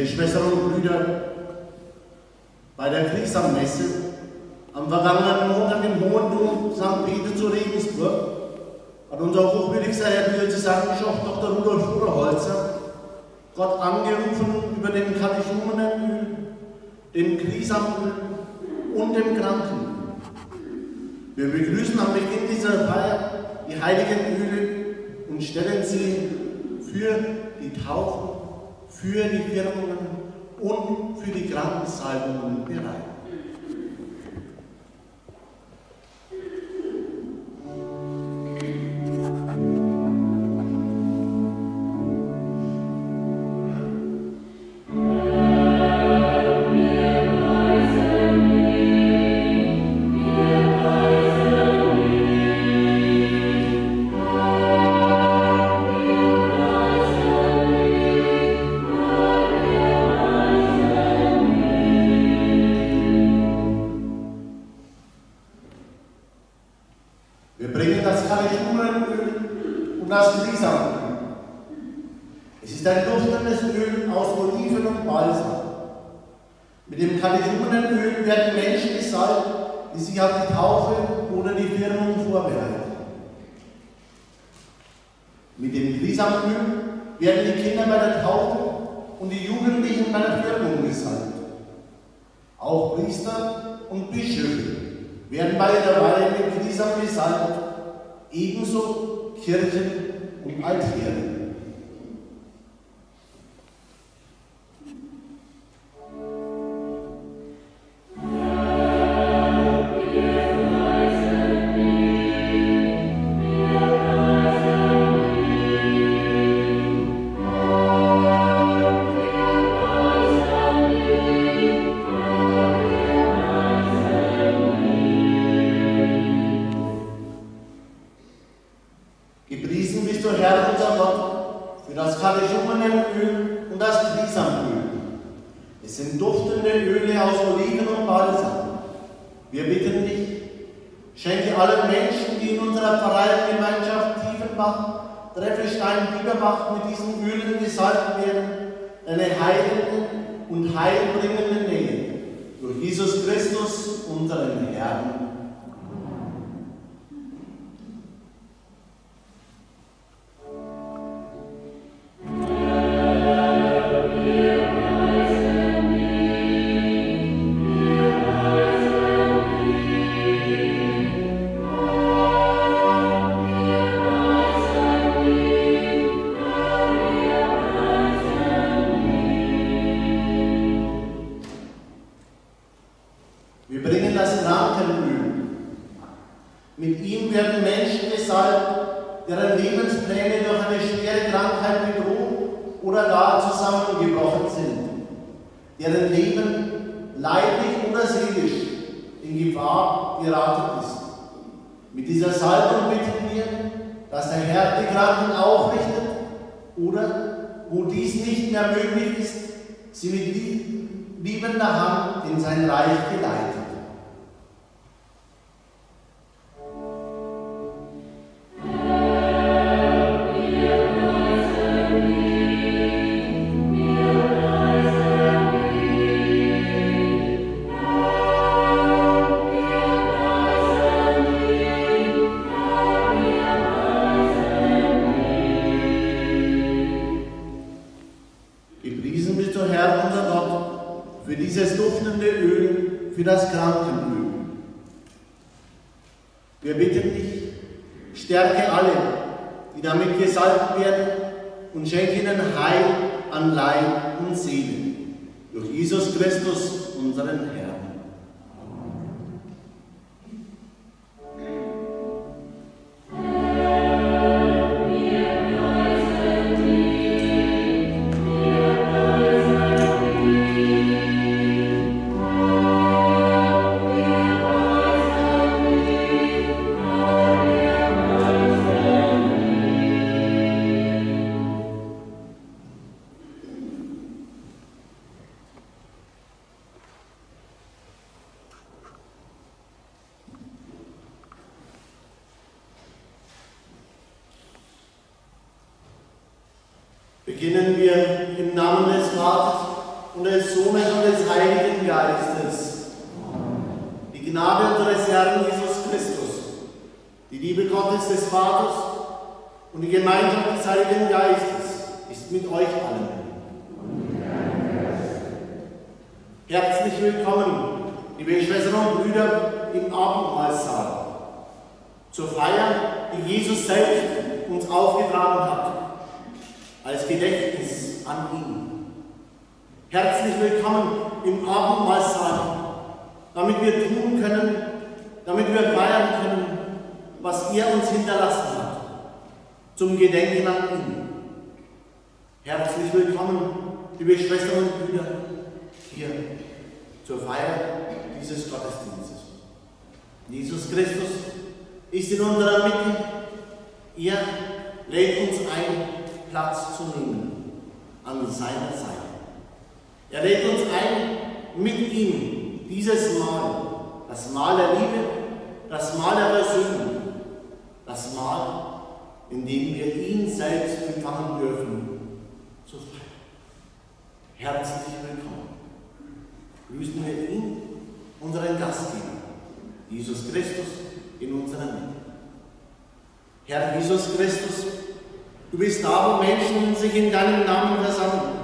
Schwestern und Brüder, bei der Kriegsammesse am vergangenen Montag im Hohen Dom St. Peter zu Regensburg hat unser hochwürdigster Herr Diözesanbischof Dr. Rudolf Oberholzer Gott angerufen über dem Katechumenöl, dem Krisamöl und dem Krankenöl. Wir begrüßen am Beginn dieser Feier die heiligen Öle und stellen sie für die Taufen, für die Firmungen und für die Krankensalbungen bereit. Mit dem Krisamöl werden die Kinder bei der Taufe und die Jugendlichen bei der Firmung gesalbt. Auch Priester und Bischöfe werden bei der Weihe mit Krisam gesalbt, ebenso Kirchen und Altäre. Mit diesen Ölen gesalbt werden, eine heilende und heilbringende Nähe durch Jesus Christus, unseren Herrn. Mit ihm werden Menschen gesalbt, deren Lebenspläne durch eine schwere Krankheit bedroht oder gar zusammengebrochen sind, deren Leben leiblich oder seelisch in Gefahr geraten ist. Mit dieser Salbung bitten wir, dass der Herr die Kranken aufrichtet oder, wo dies nicht mehr möglich ist, sie mit liebender Hand in sein Reich geleitet. Für das Krankenöl. Wir bitten dich, stärke alle, die damit gesalbt werden und schenke ihnen Heil an Leib und Seele. Durch Jesus Christus, unseren Herrn. Beginnen wir im Namen des Vaters und des Sohnes und des Heiligen Geistes. Die Gnade unseres Herrn Jesus Christus, die Liebe Gottes des Vaters und die Gemeinschaft des Heiligen Geistes ist mit euch allen. Herzlich willkommen, liebe Schwestern und Brüder, im Abendmahlsaal, zur Feier, die Jesus selbst uns aufgetragen hat, als Gedächtnis an ihn. Herzlich willkommen im Abendmahlsaal, damit wir tun können, damit wir feiern können, was er uns hinterlassen hat, zum Gedenken an ihn. Herzlich willkommen, liebe Schwestern und Brüder, hier zur Feier dieses Gottesdienstes. Jesus Christus ist in unserer Mitte. Er lädt uns ein, Platz zu nehmen an seiner Seite. Er lädt uns ein, mit ihm dieses Mahl, das Mahl der Liebe, das Mahl der Versöhnung, das Mahl, in dem wir ihn selbst empfangen dürfen, zu feiern. Herzlich willkommen. Grüßen wir ihn, unseren Gastgeber, Jesus Christus, in unserer Mitte. Herr Jesus Christus, du bist da, wo Menschen sich in deinem Namen versammeln,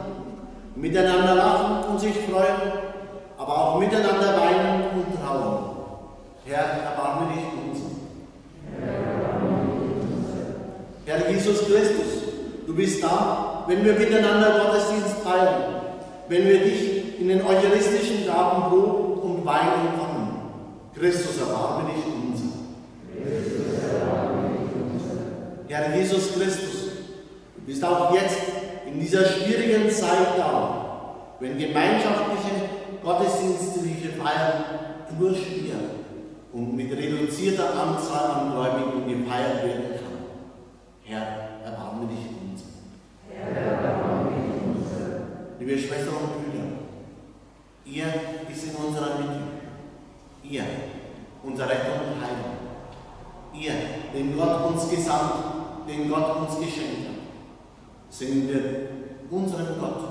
miteinander lachen und sich freuen, aber auch miteinander weinen und trauern. Herr, erbarme dich unser. Herr Jesus Christus, du bist da, wenn wir miteinander Gottesdienst feiern, wenn wir dich in den eucharistischen Gaben Brot und Wein empfangen. Christus, erbarme dich unser. Herr Jesus Christus, du bist auch jetzt in dieser schwierigen Zeit da, wenn gemeinschaftliche gottesdienstliche Feiern nur schwer und mit reduzierter Anzahl an Gläubigen gefeiert werden kann. Herr, erbarme dich unser. Liebe Schwestern und Brüder, ihr ist in unserer Mitte. Ihr, unser Retter und Heiland. Ihr, den Gott uns gesandt, den Gott uns geschenkt hat. Singen wir unserem Gott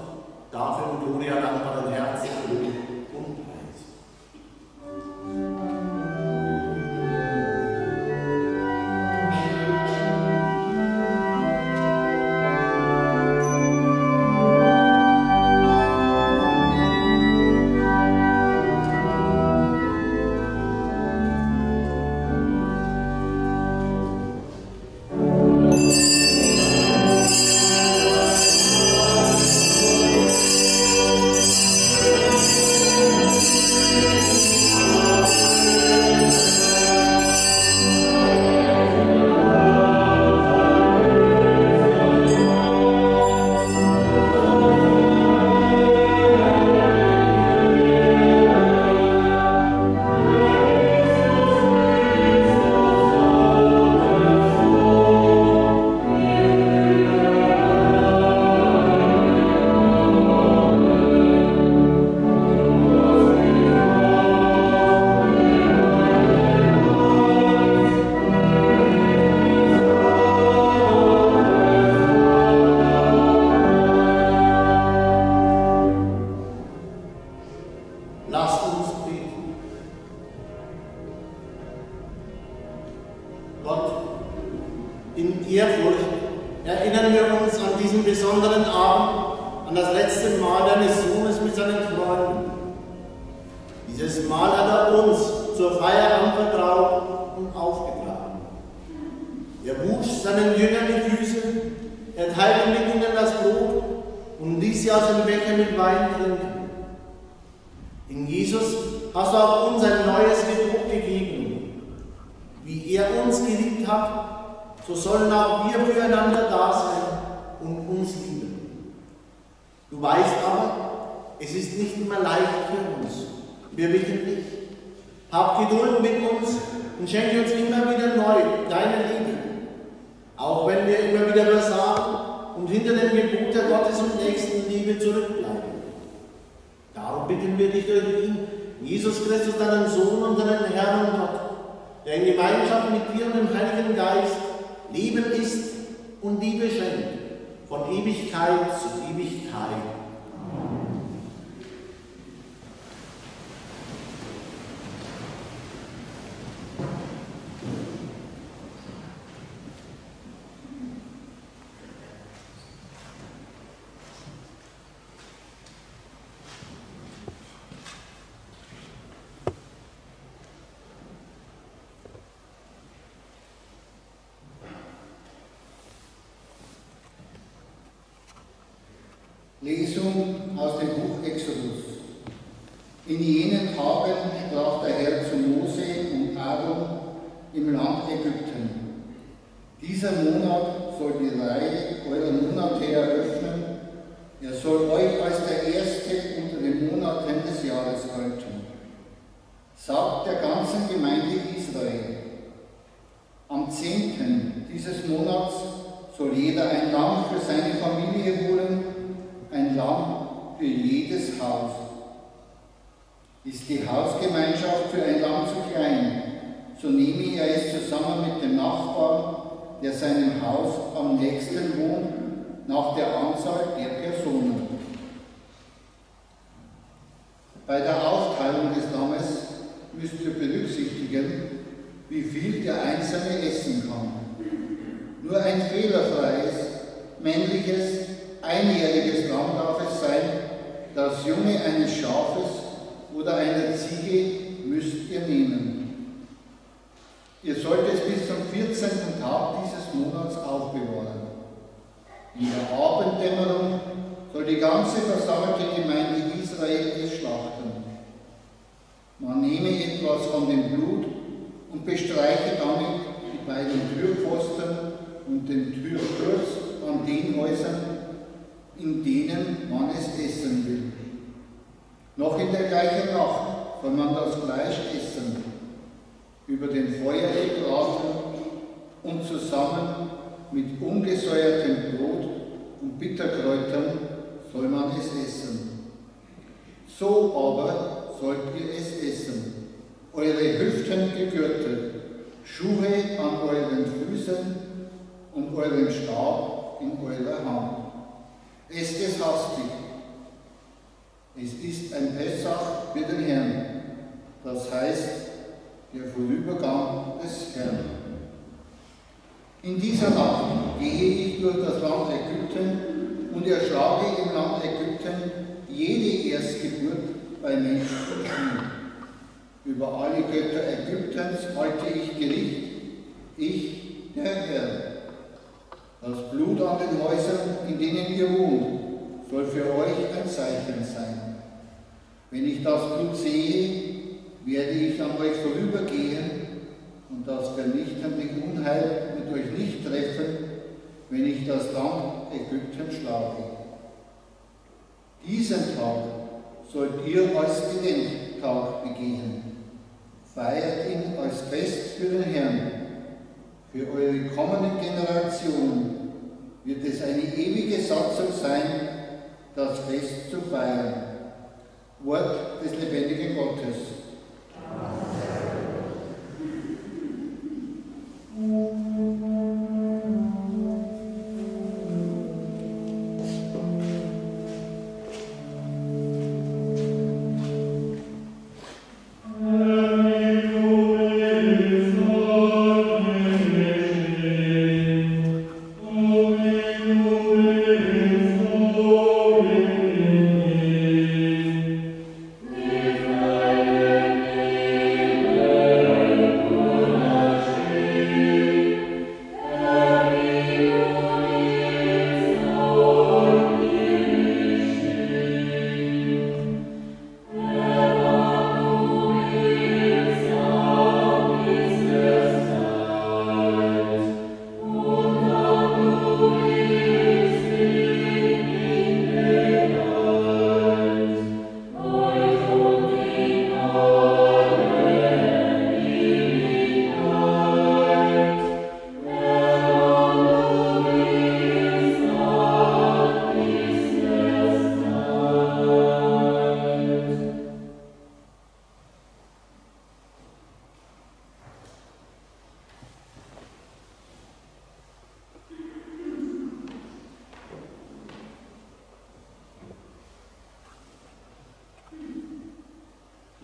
dafür in Gloria dankbaren Herzen und Preis. Lesung aus dem Buch Exodus. In jenen Tagen sprach der Herr zu Mose und Aaron im Land Ägypten. Dieser Monat soll die Reihe eurer Monate eröffnen. Er soll euch als der erste unter den Monaten des Jahres gelten. Sagt der ganzen Gemeinde Israel: Am 10. dieses Monats soll jeder ein Lamm für seine Familie holen, ein Lamm für jedes Haus. Ist die Hausgemeinschaft für ein Lamm zu klein, so nehme er es zusammen mit dem Nachbarn, der seinem Haus am nächsten wohnt, nach der Anzahl der Personen. Bei der Aufteilung des Lammes müsst ihr berücksichtigen, wie viel der Einzelne essen kann. Nur ein fehlerfreies, männliches, einjähriges Lamm darf es sein, das Junge eines Schafes oder einer Ziege müsst ihr nehmen. Ihr sollt es bis zum 14. Tag dieses Monats aufbewahren. In der Abenddämmerung soll die ganze versammelte Gemeinde Israel es schlachten. Man nehme etwas von dem Blut und bestreiche damit die beiden Türpfosten und den Türsturz an den Häusern, in denen man es essen will. Noch in der gleichen Nacht soll man das Fleisch essen, über den Feuerweg braten und zusammen mit ungesäuertem Brot und Bitterkräutern soll man es essen. So aber sollt ihr es essen, eure Hüften gegürtet, Schuhe an euren Füßen und euren Stab in eurer Hand. Esst es hastig. Es ist ein Pessach für den Herrn, das heißt der Vorübergang des Herrn. In dieser Nacht gehe ich durch das Land Ägypten und erschlage im Land Ägypten jede Erstgeburt bei Menschen und Vieh. Über alle Götter Ägyptens halte ich Gericht, ich, der Herr. Das Blut an den Häusern, in denen ihr wohnt, soll für euch ein Zeichen sein. Wenn ich das Blut sehe, werde ich an euch vorübergehen und das vernichtende Unheil wird euch nicht treffen, wenn ich das Land Ägypten schlage. Diesen Tag sollt ihr als Gedenktag begehen. Feiert ihn als Fest für den Herrn. Für eure kommenden Generationen wird es eine ewige Satzung sein, das Fest zu feiern. Wort des lebendigen Gottes.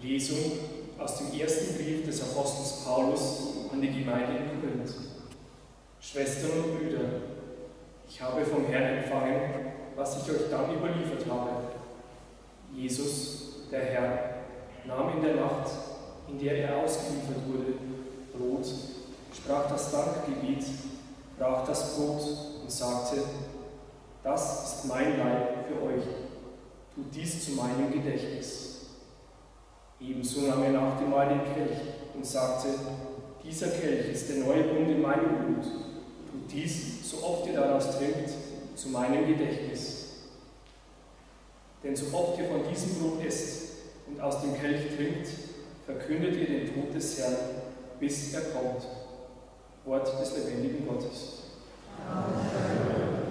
Lesung aus dem ersten Brief des Apostels Paulus an die Gemeinde in Korinth. Schwestern und Brüder, ich habe vom Herrn empfangen, was ich euch dann überliefert habe. Jesus, der Herr, nahm in der Nacht, in der er ausgeliefert wurde, Brot, sprach das Dankgebet, brach das Brot und sagte: das ist mein Leib für euch. Tut dies zu meinem Gedächtnis. Ebenso nahm er nach dem Mahl den Kelch und sagte, dieser Kelch ist der neue Bund in meinem Blut. Tut dies, so oft ihr daraus trinkt, zu meinem Gedächtnis. Denn so oft ihr von diesem Brot esst und aus dem Kelch trinkt, verkündet ihr den Tod des Herrn, bis er kommt. Wort des lebendigen Gottes. Amen.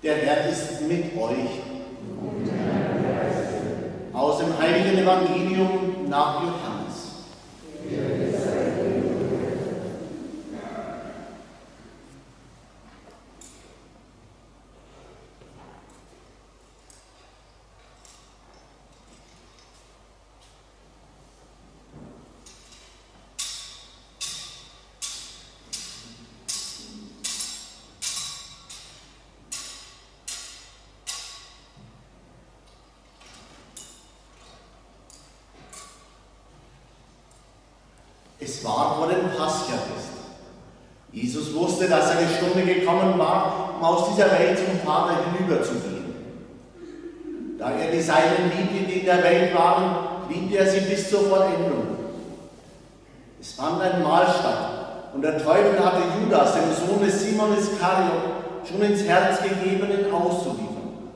Der Herr ist mit euch. Aus dem heiligen Evangelium nach Johannes. Es war vor dem Paschafest. Jesus wusste, dass seine Stunde gekommen war, um aus dieser Welt zum Vater hinüberzugehen. Da er die Seinen liebte, die in der Welt waren, liebte er sie bis zur Vollendung. Es fand ein Mahl statt, und der Teufel hatte Judas, dem Sohn des Simon Iskariot, schon ins Herz gegeben, ihn auszuliefern.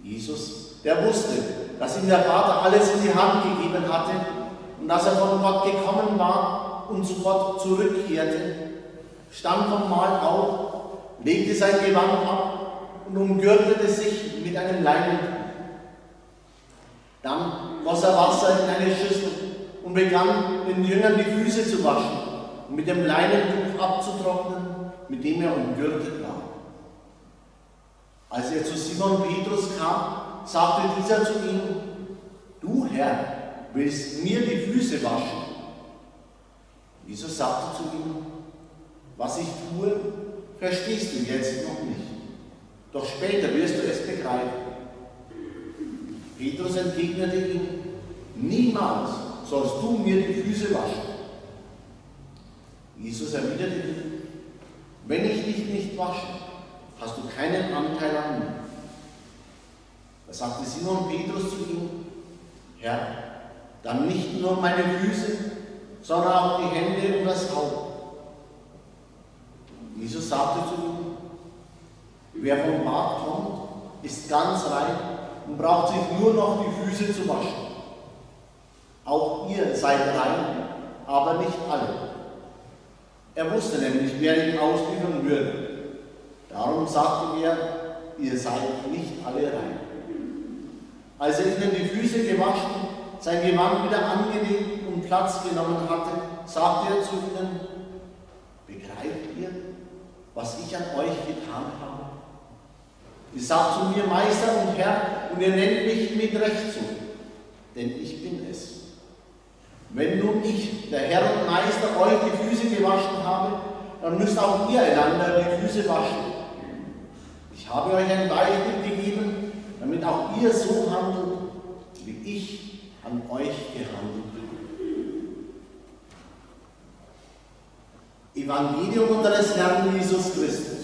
Jesus, der wusste, dass ihm der Vater alles in die Hand gegeben hatte, und dass er von Gott gekommen war und zu Gott zurückkehrte, stand vom Mahl auf, legte sein Gewand ab und umgürtete sich mit einem Leinentuch. Dann goss er Wasser in eine Schüssel und begann, den Jüngern die Füße zu waschen und mit dem Leinentuch abzutrocknen, mit dem er umgürtet war. Als er zu Simon Petrus kam, sagte dieser zu ihm: Du, Herr, willst mir die Füße waschen? Jesus sagte zu ihm: Was ich tue, verstehst du jetzt noch nicht, doch später wirst du es begreifen. Petrus entgegnete ihm: Niemals sollst du mir die Füße waschen. Jesus erwiderte ihm: Wenn ich dich nicht wasche, hast du keinen Anteil an mir. Da sagte Simon Petrus zu ihm: Herr, dann nicht nur meine Füße, sondern auch die Hände und das Haupt. Jesus sagte zu ihm: Wer vom Bad kommt, ist ganz rein und braucht sich nur noch die Füße zu waschen. Auch ihr seid rein, aber nicht alle. Er wusste nämlich, wer ihn ausliefern würde. Darum sagte er: Ihr seid nicht alle rein. Als er ihnen die Füße gewaschen, sein Gewand wieder angelegt und Platz genommen hatte, sagte er zu ihnen: Begreift ihr, was ich an euch getan habe? Ihr sagt zu mir: Meister und Herr, und ihr nennt mich mit Recht so. denn ich bin es. Wenn nun ich, der Herr und Meister, euch die Füße gewaschen habe, dann müsst auch ihr einander die Füße waschen. Ich habe euch ein Beispiel gegeben, damit auch ihr so handelt, wie ich an euch gehandelt habe. Evangelium unseres Herrn Jesus Christus.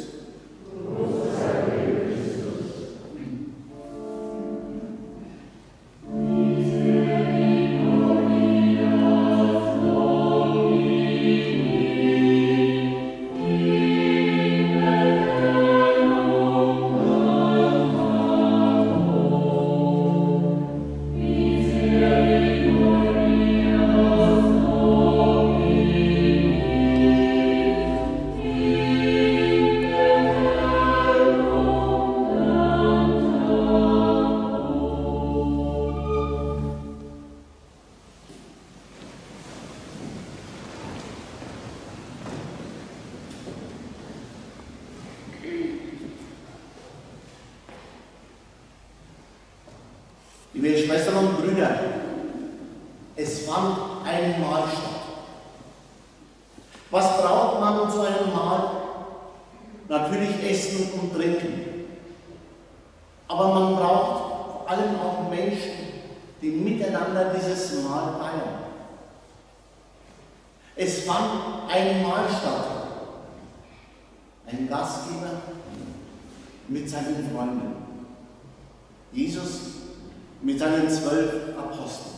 Liebe Schwestern und Brüder, es fand ein Mahl statt. Was braucht man zu einem Mahl? Natürlich Essen und Trinken. Aber man braucht vor allem auch Menschen, die miteinander dieses Mahl feiern. Es fand ein Mahl statt. Ein Gastgeber mit seinen Freunden. Jesus mit seinen 12 Aposteln.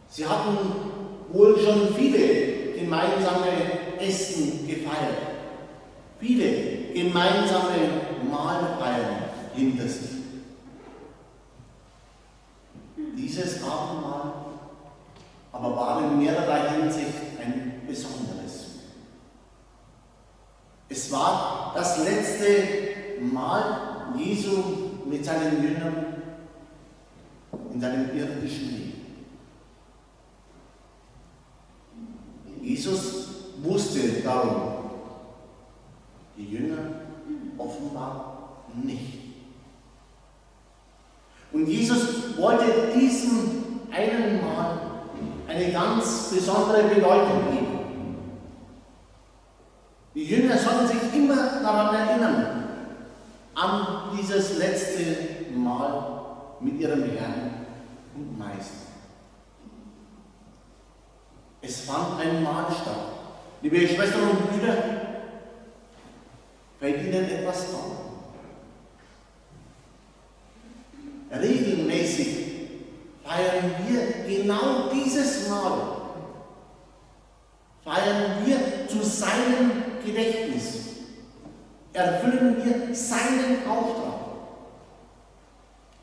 Sie hatten wohl schon viele gemeinsame Essen gefeiert, viele gemeinsame Mahlfeiern hinter sich. Dieses Abendmahl aber war in mehrerer Hinsicht ein besonderes. Es war das letzte Mahl Jesu mit seinen Jüngern in seinem irdischen Leben. Jesus wusste darum, die Jünger offenbar nicht. Und Jesus wollte diesem einen Mal eine ganz besondere Bedeutung geben. Die Jünger sollen sich immer daran erinnern, an dieses letzte Mal mit ihrem Herrn und Meister. Es fand ein Mahl statt. Liebe Schwestern und Brüder, fällt Ihnen etwas auf? Regelmäßig feiern wir genau dieses Mahl. Feiern wir zu seinem Gedächtnis. Erfüllen wir seinen Auftrag.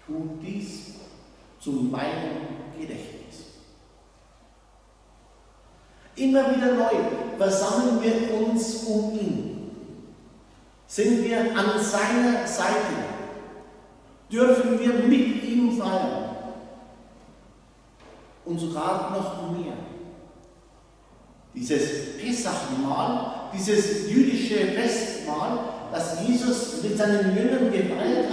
Tut dies zu meinem Gedächtnis. Immer wieder neu versammeln wir uns um ihn. Sind wir an seiner Seite? Dürfen wir mit ihm feiern? Und sogar noch mehr. Dieses Pessachmahl, dieses jüdische Festmahl, das Jesus mit seinen Jüngern gefeiert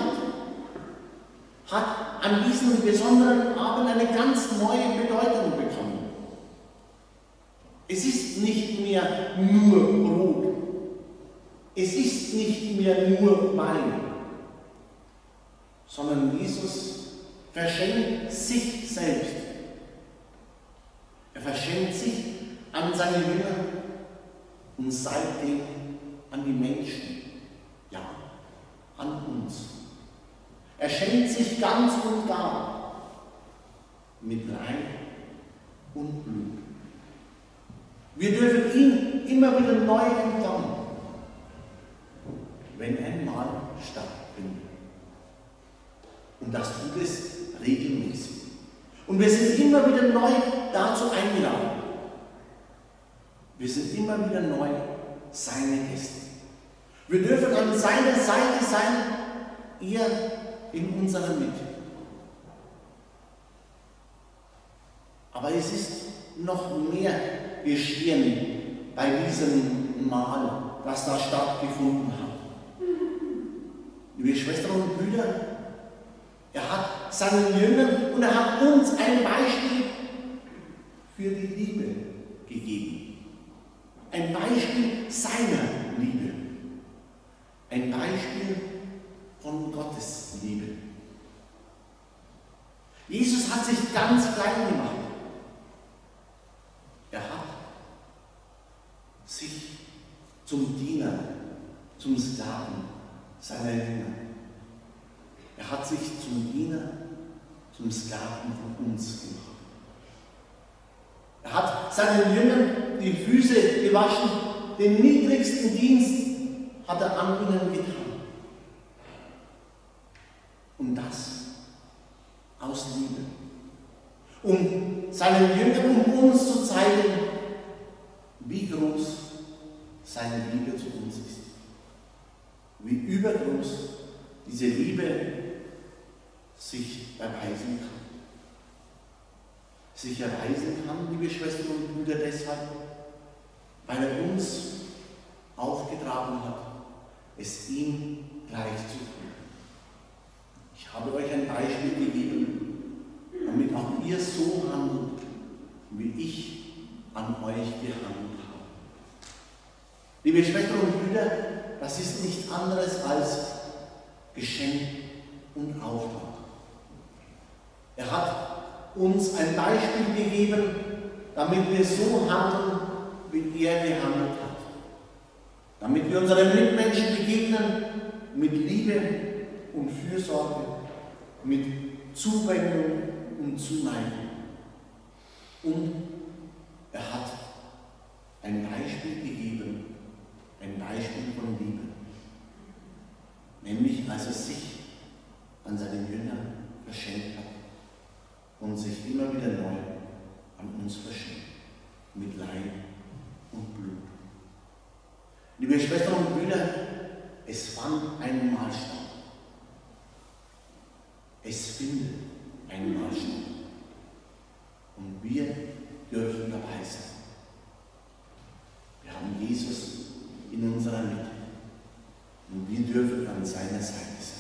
hat an diesem besonderen Abend eine ganz neue Bedeutung bekommen. Es ist nicht mehr nur Brot. Es ist nicht mehr nur Wein. Sondern Jesus verschenkt sich selbst. Er verschenkt sich an seine Jünger und seitdem an die Menschen, ja, an uns. Er schenkt sich ganz und gar mit Leib und Blut. Wir dürfen ihn immer wieder neu empfangen, wenn ein Mahl stattfindet. Und das tut es regelmäßig. Und wir sind immer wieder neu dazu eingeladen. Wir sind immer wieder neu seine Gäste. Wir dürfen an seiner Seite sein, er in unserer Mitte. Aber es ist noch mehr geschehen bei diesem Mahl, das da stattgefunden hat. Liebe Schwestern und Brüder, Er hat seinen Jüngern und er hat uns ein Beispiel für die Liebe gegeben. Ein Beispiel seiner Liebe. Ein Beispiel von Gottes Liebe. Jesus hat sich ganz klein gemacht. Er hat sich zum Diener, zum Sklaven seiner Jünger. Er hat sich zum Diener, zum Sklaven von uns gemacht. Er hat seinen Jüngern die Füße gewaschen, den niedrigsten Dienst hat er an ihnen getan. Und das aus Liebe. Um seinen Jüngern, um uns zu zeigen, wie groß seine Liebe zu uns ist. Wie übergroß diese Liebe sich erweisen kann. Sich erweisen kann, liebe Schwestern und Brüder, deshalb, weil er uns aufgetragen hat, es ihm gleich zu tun. Ich habe euch ein Beispiel gegeben, damit auch ihr so handelt, wie ich an euch gehandelt habe. Liebe Schwestern und Brüder, das ist nichts anderes als Geschenk und Auftrag. Er hat uns ein Beispiel gegeben, damit wir so handeln, wie er gehandelt hat. Damit wir unseren Mitmenschen begegnen mit Liebe und Fürsorge, mit Zuwendung und Zuneigung. Und er hat ein Beispiel gegeben, ein Beispiel von Liebe. Nämlich als er sich an seinen Jüngern verschenkt hat und sich immer wieder neu an uns verschenkt, mit Leib und Blut. Liebe Schwestern und Brüder, es fand einmal statt. Es findet einmal statt. Und wir dürfen dabei sein. Wir haben Jesus in unserer Mitte. Und wir dürfen an seiner Seite sein.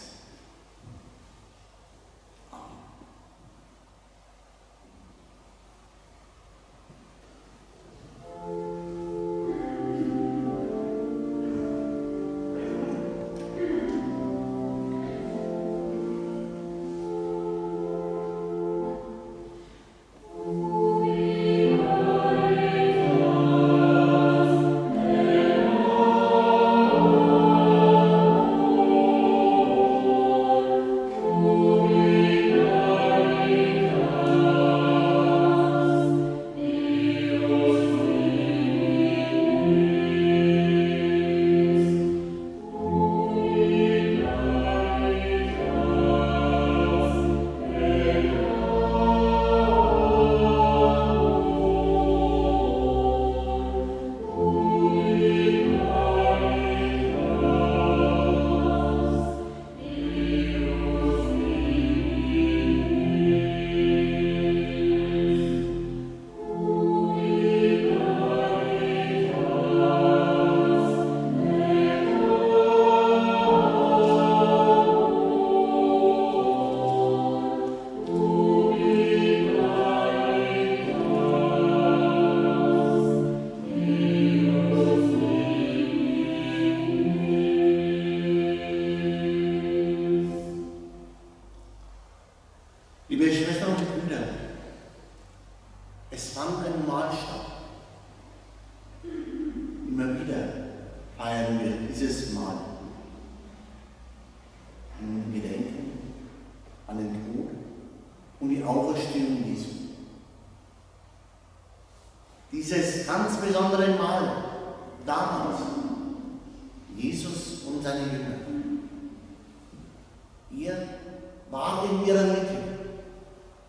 Liebe Schwestern und Brüder, es fand ein Mahl statt. Immer wieder feiern wir dieses Mahl. Im Gedenken an den Tod und die Auferstehung Jesu. Dieses ganz besondere Mahl damals, Jesus und seine Jünger. Er war in ihrer Mitte.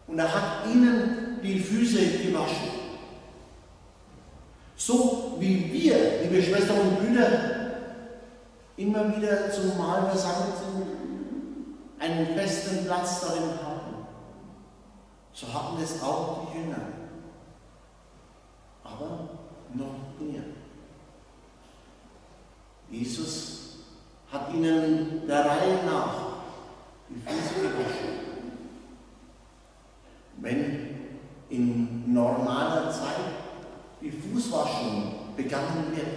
Und er hat ihnen die Füße gewaschen. So wie wir, liebe Schwestern und Brüder, immer wieder zum Mahl versammelt sind, einen festen Platz darin haben. So hatten es auch die Jünger. Aber noch mehr. Jesus hat ihnen der Reihe nach die Füße gewaschen. Fußwaschung begangen wird,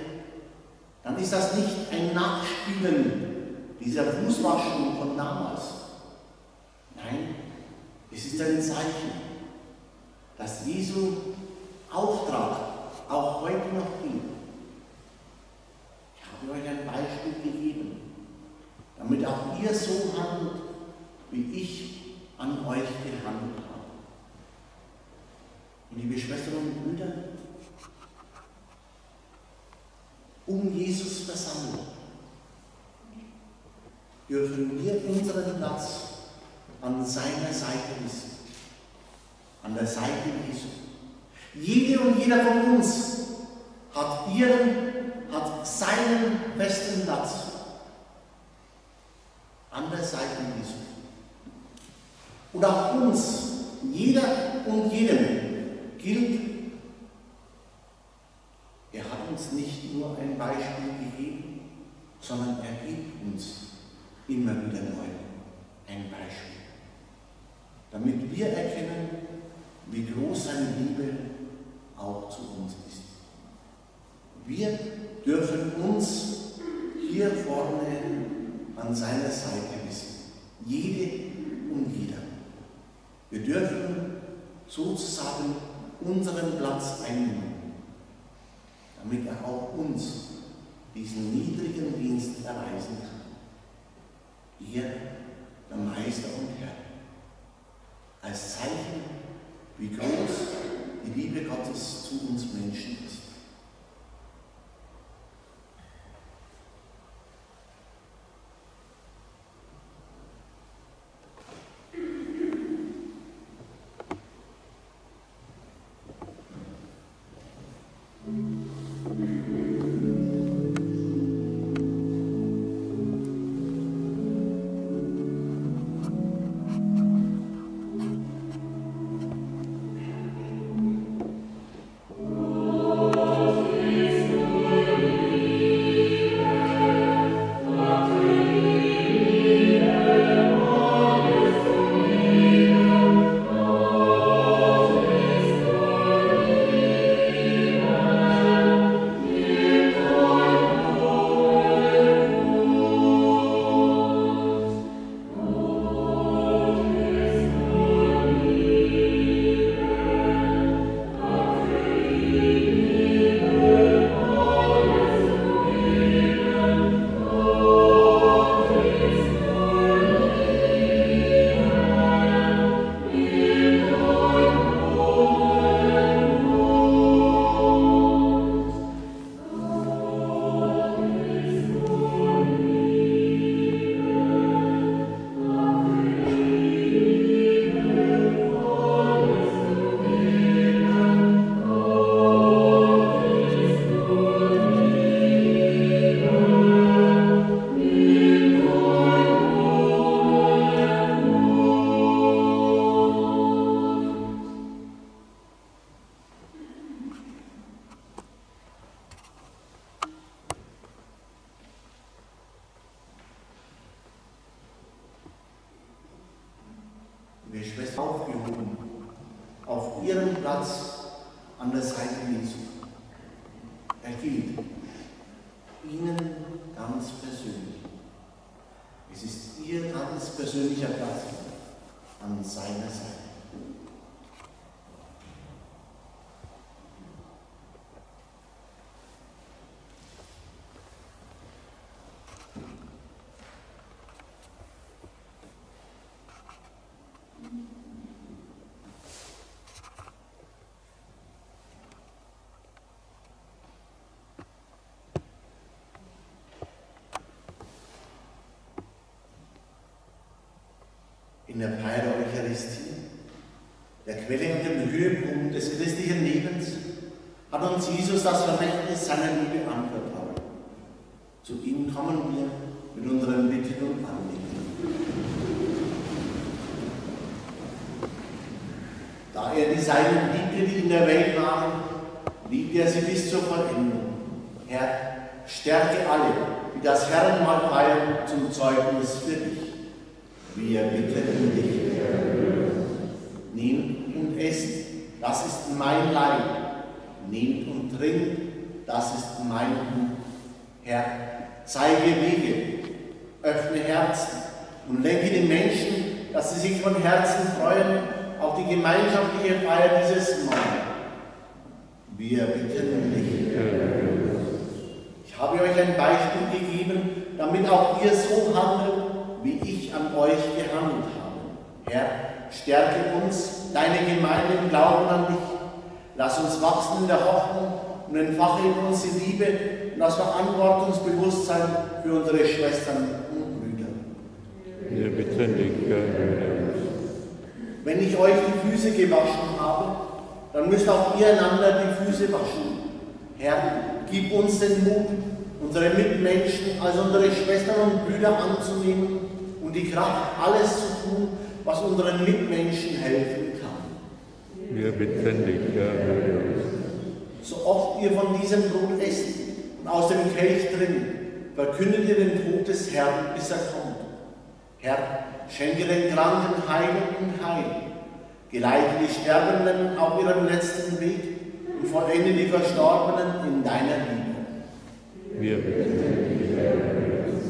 dann ist das nicht ein Nachspielen dieser Fußwaschung von damals. Nein, es ist ein Zeichen, dass Jesu Auftrag auch heute noch gilt. Ich habe euch ein Beispiel gegeben, damit auch ihr so handelt, wie ich an euch gehandelt habe. Und liebe Schwestern und Brüder, um Jesus versammelt, dürfen wir unseren Platz an seiner Seite wissen, an der Seite Jesu. Jede und jeder von uns hat seinen festen Platz an der Seite Jesu. Und auch uns, jeder und jedem, gilt, er hat uns nicht nur ein Beispiel gegeben, sondern er gibt uns immer wieder neu ein Beispiel, damit wir erkennen, wie groß seine Liebe auch zu uns ist. Wir dürfen uns hier vorne an seiner Seite wissen, jede und jeder. Wir dürfen sozusagen unseren Platz einnehmen, damit er auch uns diesen niedrigen Dienst erweisen kann. Er, der Meister und Herr, als Zeichen, wie groß die Liebe Gottes zu uns Menschen ist. Wir Schwestern aufgehoben auf ihrem Platz an der Seite Jesu. Er gilt Ihnen ganz persönlich. Es ist Ihr ganz persönlicher Platz an seiner Seite. In der Feier der Eucharistie, der Quelle und dem Höhepunkt des christlichen Lebens, hat uns Jesus das Vermächtnis seiner Liebe anvertraut. Zu ihm kommen wir mit unseren Bitten und Anliegen. Da er die Seinen liebte, die in der Welt waren, liebte er sie bis zur Vollendung. Herr, stärke alle, die das Herrenmahl feiern, zum Zeugnis für dich. Wir bitten dich. Nehmt und esst, das ist mein Leib, nehmt und trinkt, das ist mein Blut. Herr, zeige Wege, öffne Herzen und lenke die Menschen, dass sie sich von Herzen freuen auf die gemeinschaftliche Feier dieses Mahls. Wir bitten dich. Ich habe euch ein Beispiel gegeben, damit auch ihr so handelt, wie ich an euch gehandelt habe. Herr, stärke uns, deine Gemeinde im Glauben an dich. Lass uns wachsen in der Hoffnung und entfache in uns die Liebe und das Verantwortungsbewusstsein für unsere Schwestern und Brüder. Wir bitten dich, erhöre uns. Wenn ich euch die Füße gewaschen habe, dann müsst auch ihr einander die Füße waschen. Herr, gib uns den Mut, unsere Mitmenschen als unsere Schwestern und Brüder anzunehmen und die Kraft, alles zu tun, was unseren Mitmenschen helfen kann. Wir bitten dich, erhöre uns. So oft ihr von diesem Brot esst und aus dem Kelch trinkt, verkündet ihr den Tod des Herrn, bis er kommt. Herr, schenke den Kranken Heilung und Heil, geleite die Sterbenden auf ihrem letzten Weg und vollende die Verstorbenen in deiner Liebe. Wir bitten dich, erhöre uns.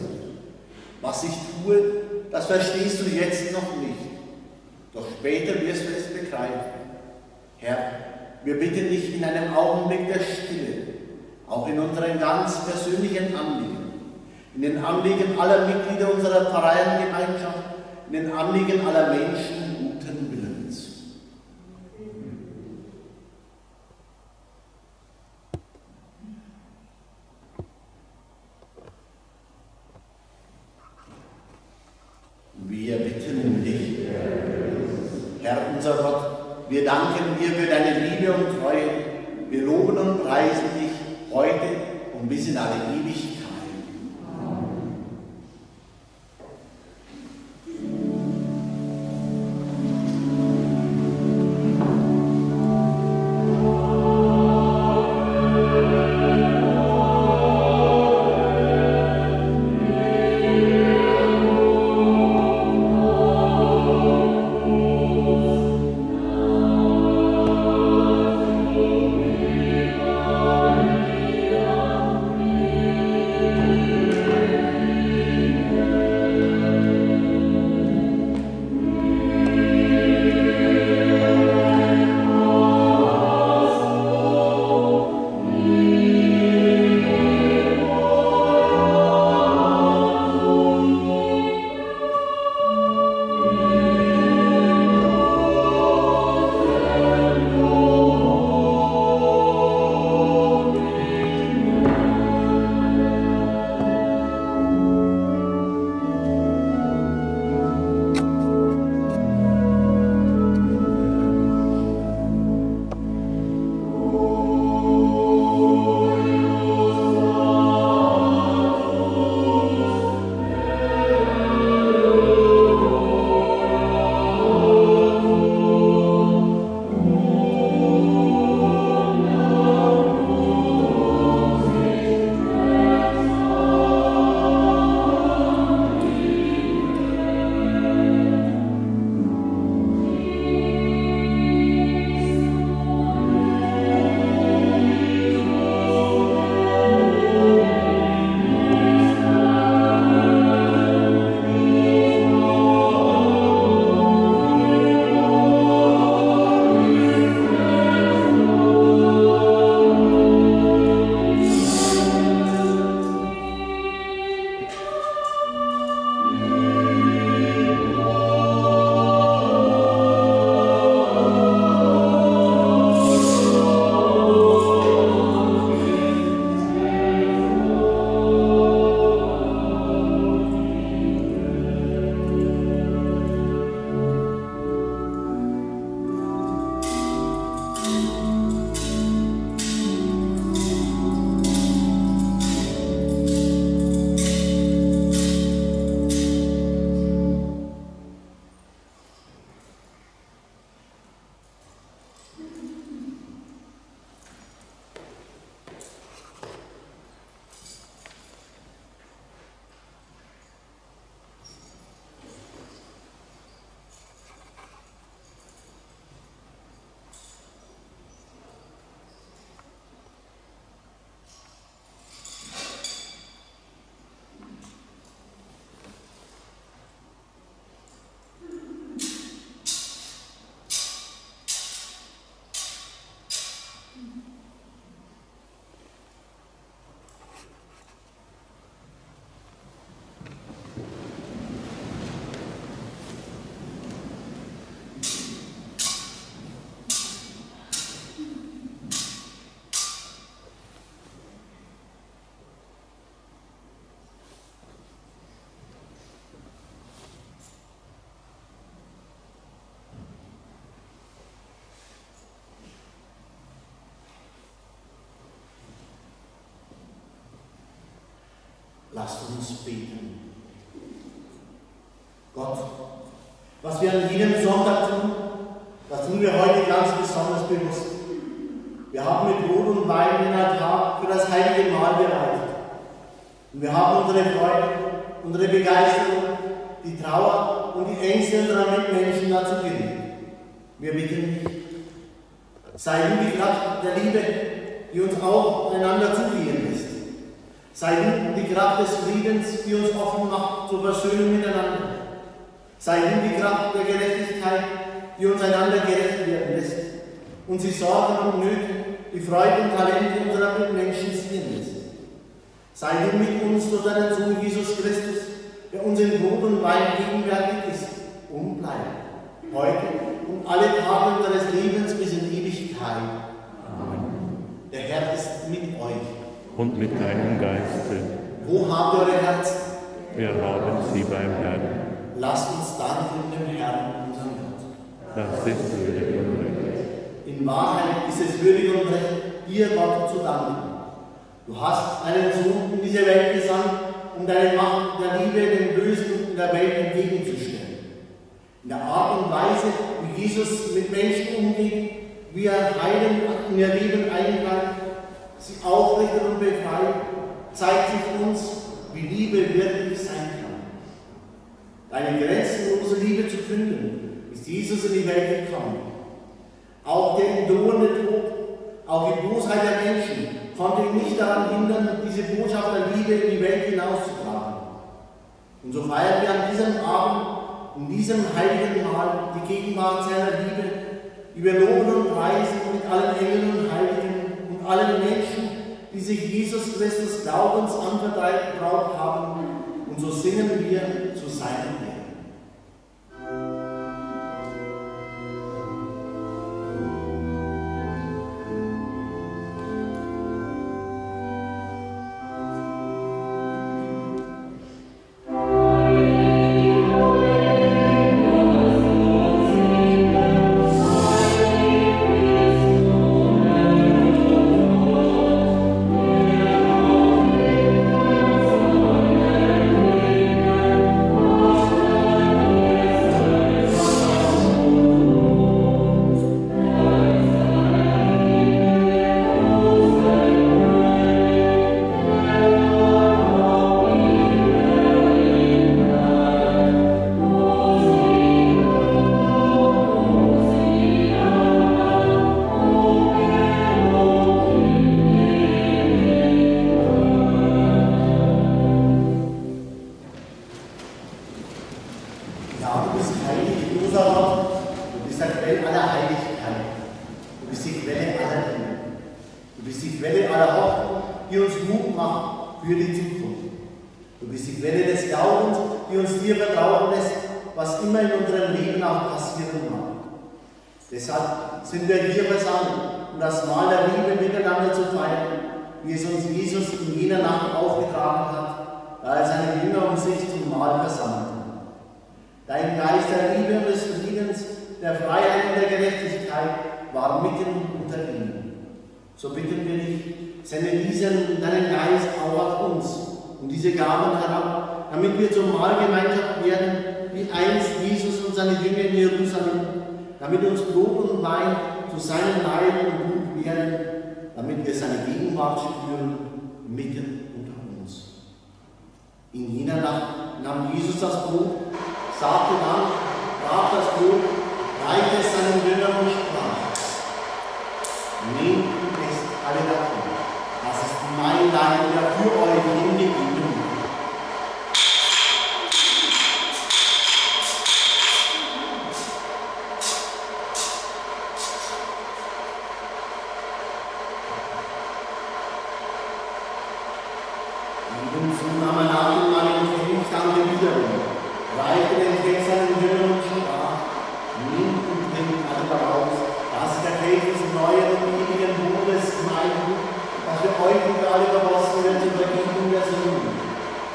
Was ich tue, das verstehst du jetzt noch nicht, doch später wirst du es begreifen. Herr, wir bitten dich in einem Augenblick der Stille, auch in unseren ganz persönlichen Anliegen, in den Anliegen aller Mitglieder unserer Pfarreiengemeinschaft, in den Anliegen aller Menschen guten Willens. Wir bitten dich, Herr unser Gott, wir danken dir für deine Liebe und Treue. Wir loben und preisen dich heute und bis in alle Ewigkeit. Lasst uns beten. Gott, was wir an jedem Sonntag tun, das tun wir heute ganz besonders bewusst. Wir haben mit Brot und Wein den Altar für das heilige Mahl bereitet. Und wir haben unsere Freude, unsere Begeisterung, die Trauer und die Ängste unserer Mitmenschen dazu gelegt. Wir bitten dich, sei du die Kraft der Liebe, die uns auch einander zugehen lässt. Sei du die Kraft des Friedens, die uns offen macht zur Versöhnung miteinander. Sei du die Kraft der Gerechtigkeit, die uns einander gerecht werden lässt. Und die Sorgen und Nöte, die Freuden und Talente unserer Mitmenschen sehen lässt. Sei du mit uns durch deinen Sohn Jesus Christus, der uns in Brot und Wein gegenwärtig ist und bleibt, heute und alle Tage unseres Lebens bis in Ewigkeit. Amen. Der Herr ist mit euch. Und mit deinem Geiste. Wo habt ihr eure Herzen? Wir haben sie beim Herrn. Lasst uns danken dem Herrn, unserem Gott. Das ist würdig und recht. In Wahrheit ist es würdig und recht, dir Gott zu danken. Du hast einen Sohn in diese Welt gesandt, um deine Macht der Liebe dem Bösen in der Welt entgegenzustellen. In der Art und Weise, wie Jesus mit Menschen umgeht, wie er heilen in ihr Leben eingreift, sie aufrichtet und befreit, zeigt sich uns, wie Liebe wirklich sein kann. Deine grenzenlose Liebe zu künden, ist Jesus in die Welt gekommen. Auch der drohende Tod, auch die Bosheit der Menschen konnte ihn nicht daran hindern, diese Botschaft der Liebe in die Welt hinauszutragen. Und so feiern wir an diesem Abend, in diesem heiligen Mahl, die Gegenwart seiner Liebe, die wir loben und preisen mit allen Engeln und Heiligen und allen Menschen, die sich Jesus Christus Glaubens anvertraut haben. Und so singen wir zu seinem Ehren. So bitten wir dich, sende deinen Geist auch auf uns und diese Gaben herab, damit wir zur Mahlgemeinschaft werden, wie einst Jesus und seine Jünger in Jerusalem, damit uns Brot und Wein zu seinem Leib und Blut werden, damit wir seine Gegenwart spüren, mitten unter uns. In jener Nacht nahm Jesus das Brot, sagte dann, brach das Brot, reichte es seinen Jüngern und sprach: Nehmt und esst alle davon, das ist mein Leib, der für euch hingegeben wird. Ebenso nahm er nach dem Mahl den Kelch, dankte wiederum, reichte den Kelch seinen Jüngern und sprach: Nehmt und trinkt alle daraus, das ist der Kelch des neuen und ewigen Bundes, mein Blut, das für euch und für alle vergossen wird zur Vergebung der Sünden.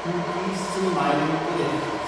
Tut dies zu meinem Gedächtnis.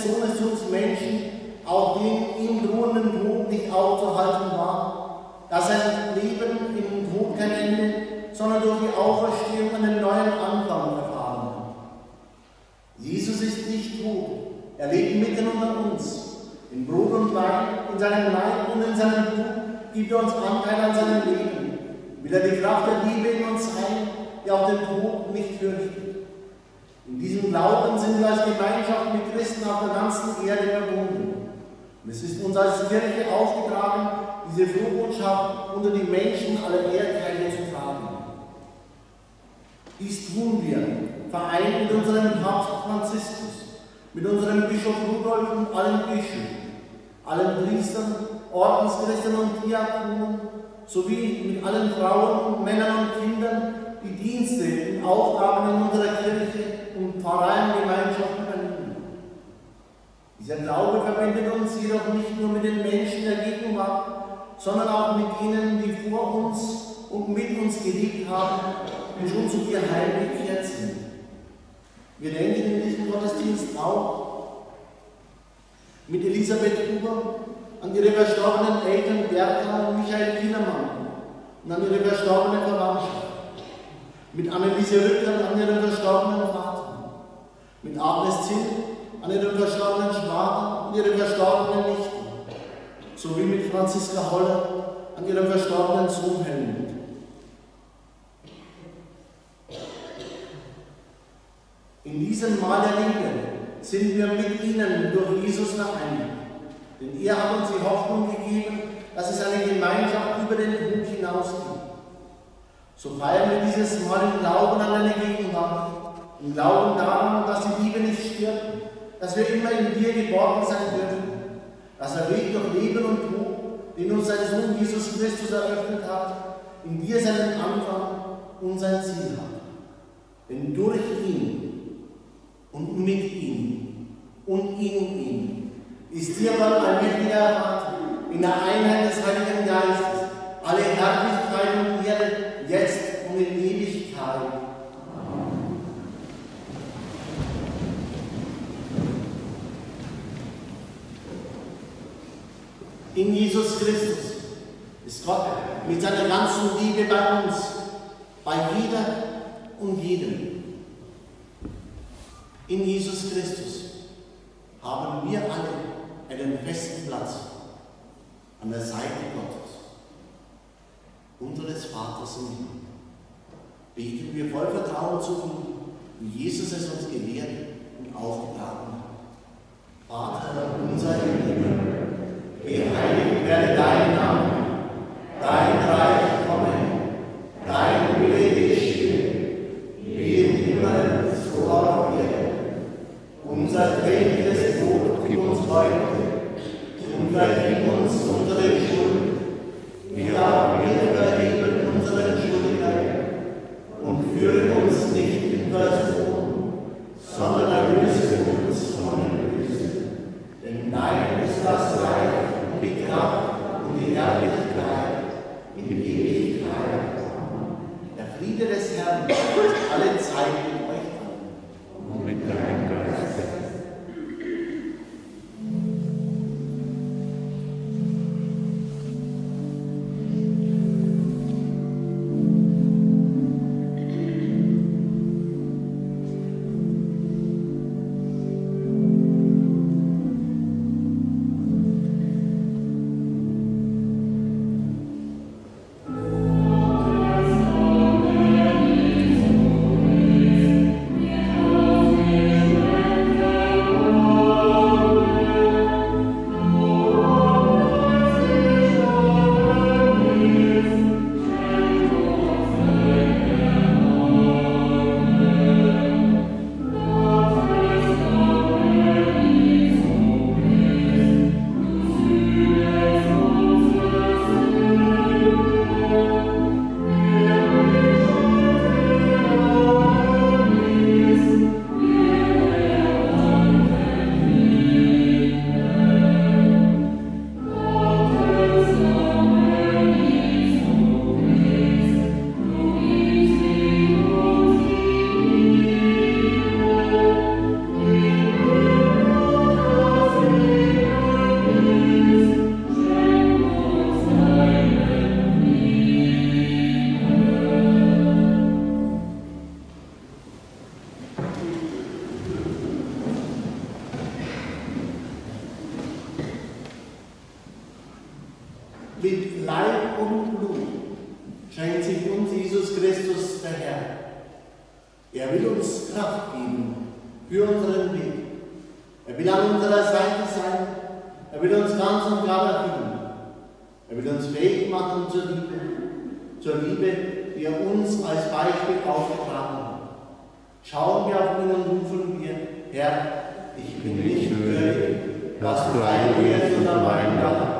Sohnes zu uns Menschen auch den im drohenden Tod nicht aufzuhalten war, dass sein Leben im Tod kein Ende, sondern durch die Auferstehung einen neuen Anfang erfahren hat. Jesus ist nicht tot, er lebt mitten unter uns. In Brot und Wein, in seinem Leib und in seinem Blut gibt er uns Anteil an seinem Leben. Will er die Kraft der Liebe in uns sein, die auch den Tod nicht fürchtet. In diesem Glauben sind wir als Gemeinschaft mit Christen auf der ganzen Erde verbunden. Und es ist uns als Kirche aufgetragen, diese Frohbotschaft unter die Menschen aller Erdteile zu tragen. Dies tun wir, vereint mit unserem Papst Franziskus, mit unserem Bischof Rudolf und allen Bischöfen, allen Priestern, Ordenschristern und Diakonen, sowie mit allen Frauen, Männern und Kindern, die Dienste und Aufgaben in unserer Kirche und Pfarreiengemeinschaften übernehmen. Dieser Glaube verbindet uns jedoch nicht nur mit den Menschen der Gegenwart, sondern auch mit denen, die vor uns und mit uns gelebt haben und schon zu dir heimgekehrt sind. Wir denken in diesem Gottesdienst auch mit Elisabeth Huber an ihre verstorbenen Eltern Bertha und Michael Kielermann und an ihre verstorbene Verwandtschaft, mit Anneliese Rücker an ihren verstorbenen Vater, mit Agnes Zill an ihren verstorbenen Schwager und ihre verstorbenen Nichten, sowie mit Franziska Holler an ihrem verstorbenen Sohn Helmut. In diesem Mahl der Liebe sind wir mit ihnen durch Jesus vereinigt. Denn er hat uns die Hoffnung gegeben, dass es eine Gemeinschaft über den Tod hinaus gibt. So feiern wir dieses Mal im Glauben an deine Gegenwart, im Glauben daran, dass die Liebe nicht stirbt, dass wir immer in dir geborgen sein dürfen, dass der Weg durch Leben und Tod, den uns sein Sohn Jesus Christus eröffnet hat, in dir seinen Anfang und sein Ziel hat. Denn durch ihn und mit ihm und in ihm ist dir Gott allmächtiger Vater, in der Einheit des Heiligen Geistes, alle Herrlichkeit und Ehre, jetzt und in Ewigkeit. Amen. In Jesus Christus ist Gott mit seiner ganzen Liebe bei uns, bei jeder und jedem. In Jesus Christus haben wir alle einen festen Platz an der Seite Gottes, unseres Vaters im Himmel. Beten wir voll Vertrauen zu ihm, wie Jesus es uns gelehrt und aufgetragen hat. Vater unser im Himmel, geheiligt werde dein Name, dein Reich komme, dein Wille geschehe, wie im Himmel so auf Erden. Unser tägliches Brot gib uns heute und vergib uns unsere Schuld, wie auch wir vergeben unseren Schuldigern, und führe uns nicht in Versuchung, sondern erlöse uns von dem Bösen. Denn dein ist das Reich und die Kraft und die Herrlichkeit in Ewigkeit. Der Friede des Herrn ist alle Zeit mit euch allen. Und mit deinem Geist. mit Leib und Blut schenkt sich uns Jesus Christus, der Herr. Er will uns Kraft geben für unseren Weg. Er will an unserer Seite sein. Er will uns ganz und gar erfüllen. Er will uns fähig machen zur Liebe, die er uns als Beispiel aufgetragen hat. Schauen wir auf ihn und rufen wir, Herr, ich bin nicht würdig, dass du eingehst unter mein Dach,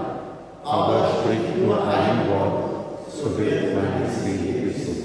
aber sprich nur ein Wort, so wird meine Seele gesund.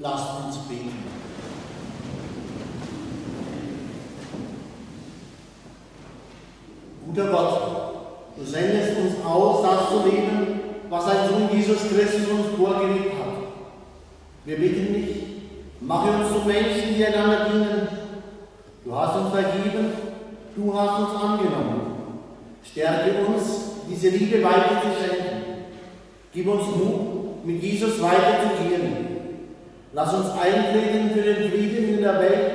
Lasst uns beten. Guter Gott, du sendest uns aus, das zu leben, was dein Sohn Jesus Christus uns vorgelebt hat. Wir bitten dich, mache uns zu Menschen, die einander dienen. Du hast uns vergeben, du hast uns angenommen. Stärke uns, diese Liebe weiter zu schenken. Gib uns Mut, mit Jesus weiterzugehen. Lass uns eintreten für den Frieden in der Welt,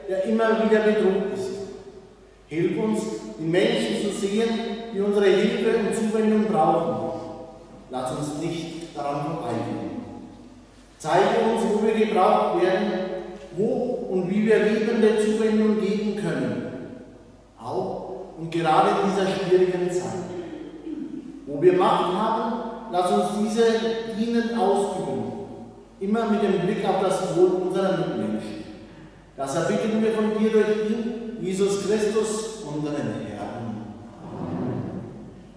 der immer wieder bedroht ist. Hilf uns, die Menschen zu sehen, die unsere Hilfe und Zuwendung brauchen. Lass uns nicht daran vorbeigehen. Zeige uns, wo wir gebraucht werden, wo und wie wir liebende Zuwendung geben können. Auch und gerade in dieser schwierigen Zeit. Wo wir Macht haben, lass uns diese dienend ausüben. Immer mit dem Blick auf das Wohl unserer Mitmenschen. Das erbitten wir von dir durch ihn, Jesus Christus, unseren Herrn.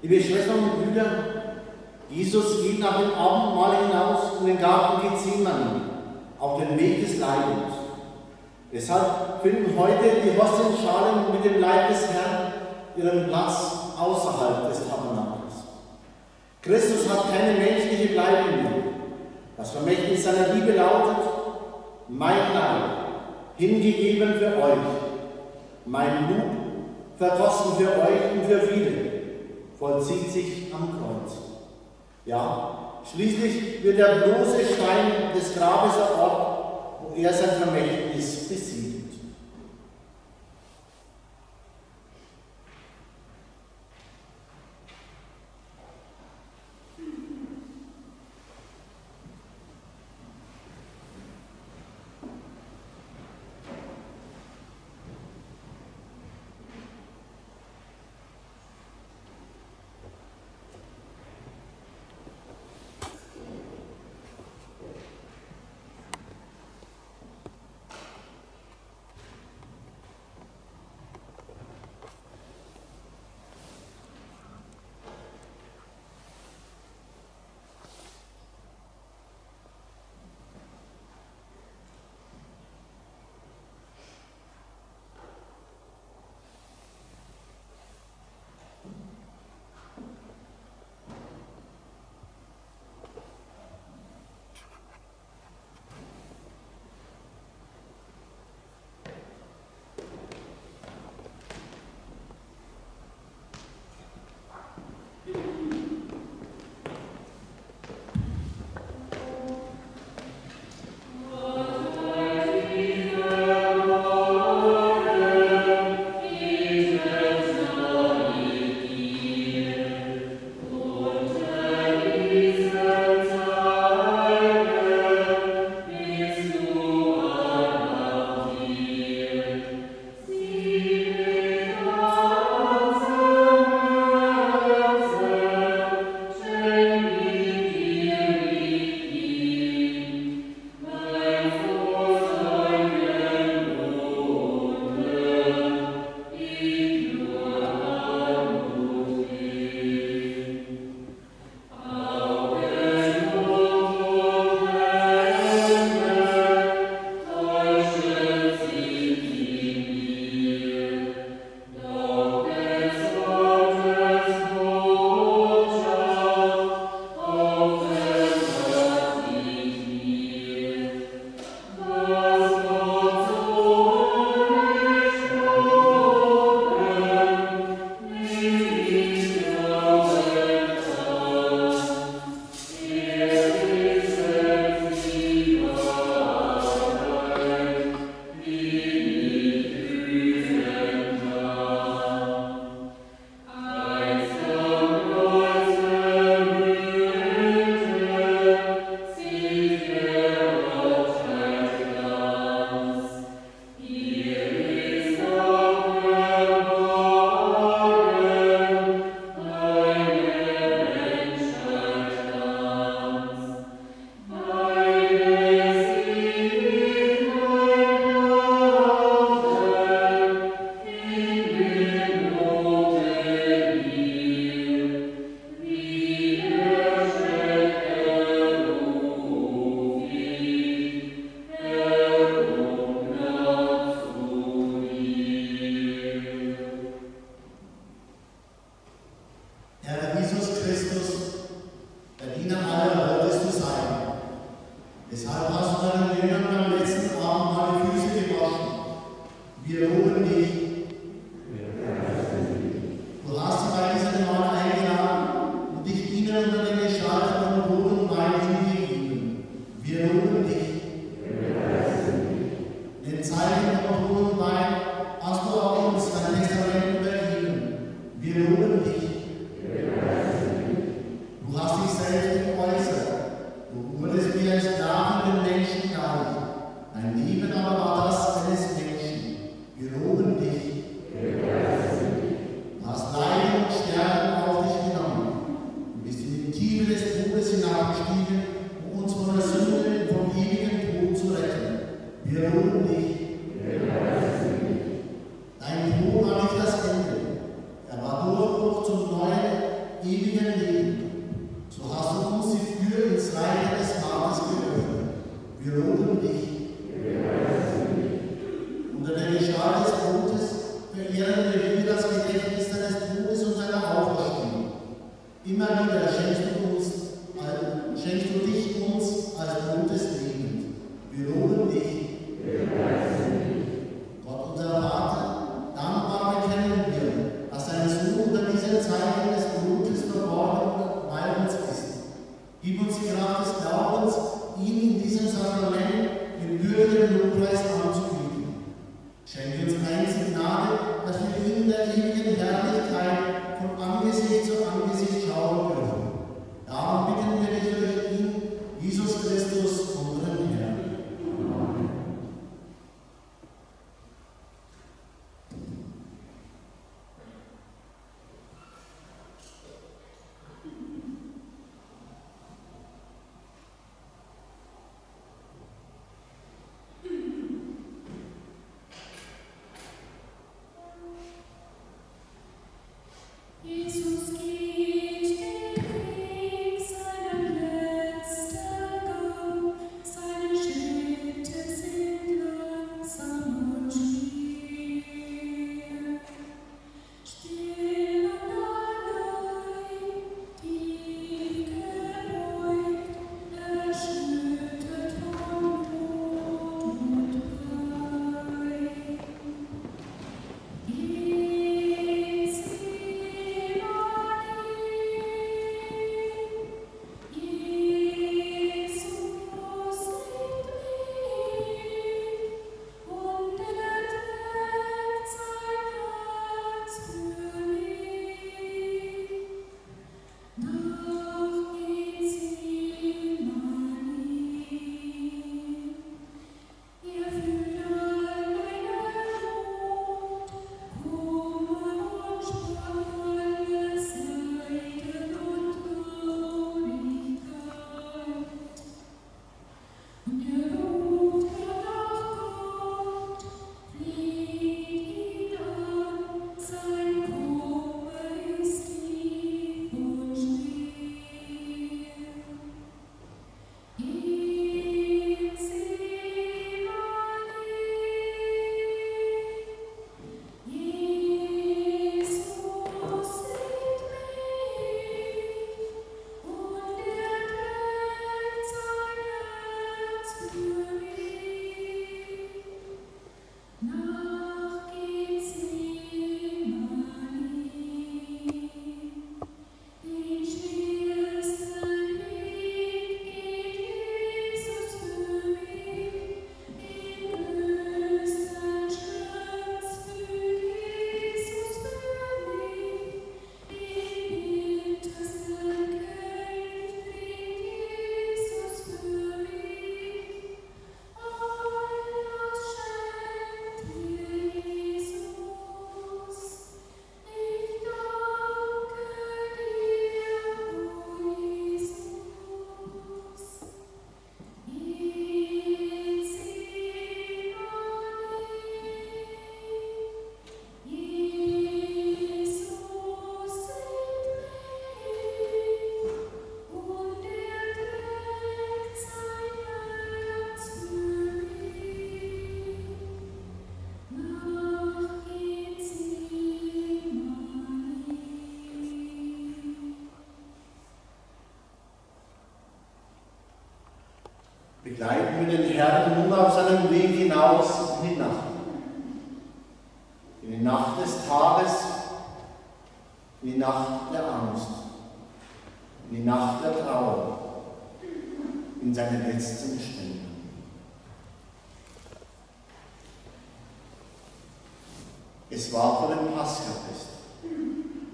Liebe Schwestern und Brüder, Jesus geht nach dem Abendmahl hinaus in den Garten Gethsemane, auf den Weg des Leidens. Deshalb finden heute die Hostienschalen mit dem Leib des Herrn ihren Platz außerhalb des Tabernakels. Christus hat keine menschliche Bleibe mehr. Das Vermächtnis seiner Liebe lautet: Mein Leib, hingegeben für euch, mein Blut, vergossen für euch und für viele, vollzieht sich am Kreuz. Ja, schließlich wird der bloße Stein des Grabes der Ort, wo er sein Vermächtnis besiegelt. Deshalb hast du deinen Jüngern beim letzten Abend mal die Füße gewaschen. Wir loben dich. Du hast sie bei diesem Mal eingeladen und dich ihnen unter den Gestalt von Brot und Wein hingegeben. Wir loben dich. Den Zeichen von Brot und Wein hast du auch uns dein Testament übergeben. Wir loben dich. Du hast dich selbst geäußert. Du wurdest wie ein Sklave den Menschen gleich. Dein Leben aber war das eines Menschen. Wir loben dich. Du hast Leiden und Sterben auf dich genommen. Du bist in die Tiefe des Todes hinabgestiegen, um uns von der Sünde und vom ewigen Tod zu retten. Wir loben dich. Dein Tod war nicht das Ende. Er war Durchbruch zum neuen, ewigen Leben. So hast du uns die Tür ins Reich des Vaters geöffnet. Wir loben dich. Unter der Gestalt des Brotes verehren wir wieder das Gedächtnis deines Todes und seiner Auferstehung. Immer wieder schenkst du dich uns als Brot des Lebens. Wir loben dich. Gott, unser Vater, dankbar bekennen wir, dass dein Sohn unter diesen Zeichen des Blutes verborgen bei uns ist. Gib uns die Kraft des Glaubens, ihn in diesem Sakrament begleiten wir den Herrn nun auf seinem Weg hinaus in die Nacht. In die Nacht des Tages, in die Nacht der Angst, in die Nacht der Trauer, in seine letzten Stunden. Es war vor dem Paschafest.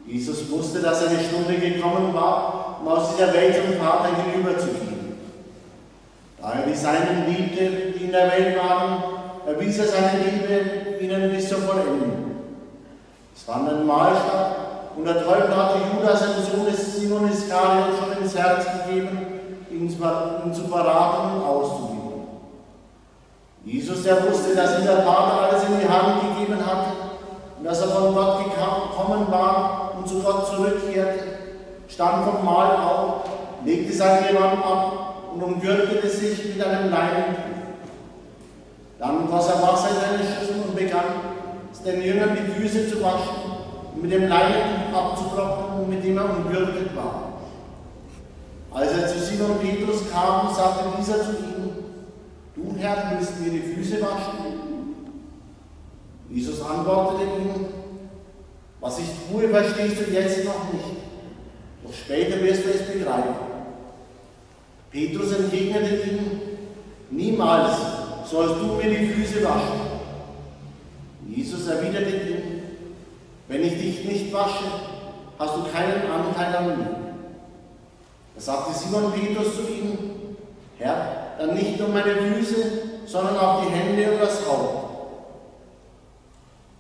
Jesus wusste, dass seine Stunde gekommen war, um aus dieser Welt zum Vater hinüberzugehen. Da er die Seinen liebte, die in der Welt waren, erwies er seine Liebe ihnen bis zur Vollendung. Es fand ein Mahl statt, und der Teufel hatte Judas, den Sohn des Simon Iskariot, schon ins Herz gegeben, ihn zu verraten und auszuliefern. Jesus, der wusste, dass ihm der Vater alles in die Hand gegeben hatte und dass er von Gott gekommen war und zu Gott zurückkehrte, stand vom Mahl auf, legte sein Gewand ab und umgürtete sich mit einem Leinentuch. Dann goss er Wasser in eine Schüssel und begann, es den Jüngern die Füße zu waschen und mit dem Leinentuch abzutrocknen, mit dem er umgürtet war. Als er zu Simon Petrus kam, sagte dieser zu ihm: Du, Herr, willst mir die Füße waschen? Jesus antwortete ihm: Was ich tue, verstehst du jetzt noch nicht, doch später wirst du es begreifen. Petrus entgegnete ihm: Niemals sollst du mir die Füße waschen. Jesus erwiderte ihm: Wenn ich dich nicht wasche, hast du keinen Anteil an mir. Da sagte Simon Petrus zu ihm: Herr, dann nicht nur meine Füße, sondern auch die Hände und das Haupt.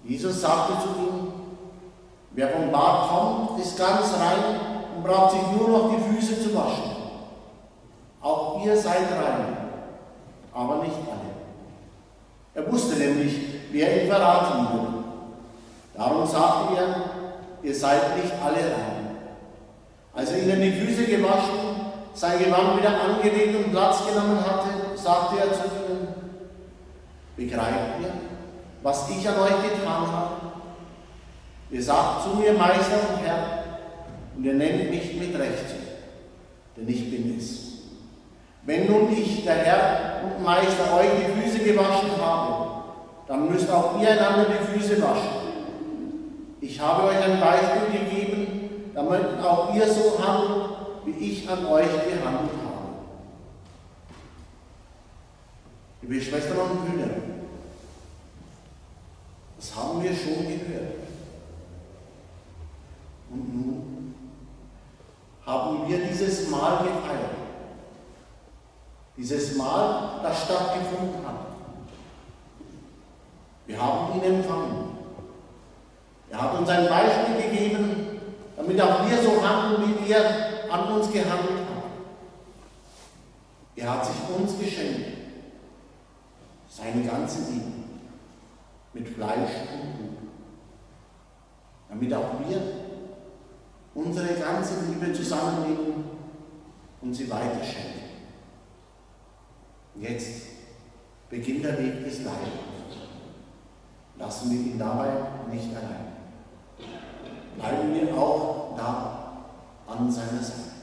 Jesus sagte zu ihm: Wer vom Bad kommt, ist ganz rein und braucht sich nur noch die Füße zu waschen. Auch ihr seid rein, aber nicht alle. Er wusste nämlich, wer ihn verraten würde. Darum sagte er: Ihr seid nicht alle rein. Als er ihnen die Füße gewaschen, sein Gewand wieder angelegt und Platz genommen hatte, sagte er zu ihnen: Begreift ihr, was ich an euch getan habe? Ihr sagt zu mir Meister und Herr, und ihr nennt mich mit Recht, denn ich bin es. Wenn nun ich, der Herr und Meister, euch die Füße gewaschen habe, dann müsst auch ihr einander die Füße waschen. Ich habe euch ein Beispiel gegeben, damit auch ihr so handelt, wie ich an euch gehandelt habe. Liebe Schwestern und Brüder, das haben wir schon gehört. Und nun haben wir dieses Mahl gefeiert. Dieses Mahl, das stattgefunden hat. Wir haben ihn empfangen. Er hat uns ein Beispiel gegeben, damit auch wir so handeln, wie er an uns gehandelt hat. Er hat sich uns geschenkt, seine ganze Liebe, mit Fleisch und Blut, damit auch wir unsere ganze Liebe zusammennehmen und sie weiterschenken. Jetzt beginnt der Weg des Leidens. Lassen wir ihn dabei nicht allein. Bleiben wir auch da an seiner Seite.